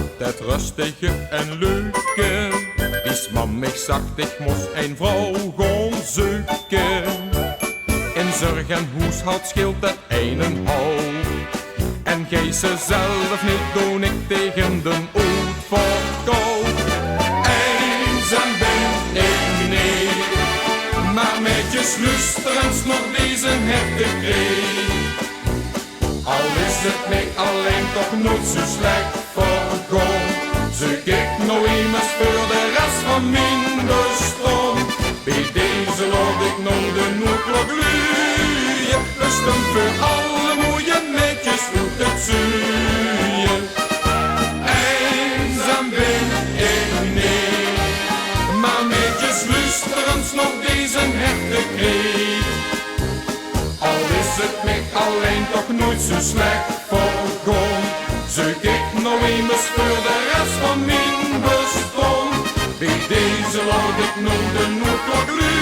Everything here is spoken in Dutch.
altijd rustige en leuke. Bis man mich sagt, ich muss ein Frau gaan zoeken. In zorg en huishoud scheelt het een hoop. En gij ze zelf niet doen, ik tegen de uitverkoop. Eenzaam ben ik niet, maar met je sluisterens nog deze heb ik kreeg. Al is het mij alleen toch nooit zo slecht voorkomen, zoek ik nou immers voor de rest van mijn bestaan. Bij deze laat ik nou de noodklok luien, rusten voor alle mooie meisjes uit het zuien. Eenzaam ben ik niet, maar met je sluisterens nog deze heb ik kreeg. Al is het mij alleen toch nooit zo slecht voorkomen, zoek ik nou immers voor de rest van mijn bestaan. Bij deze laat ik nou de noodklok luiden.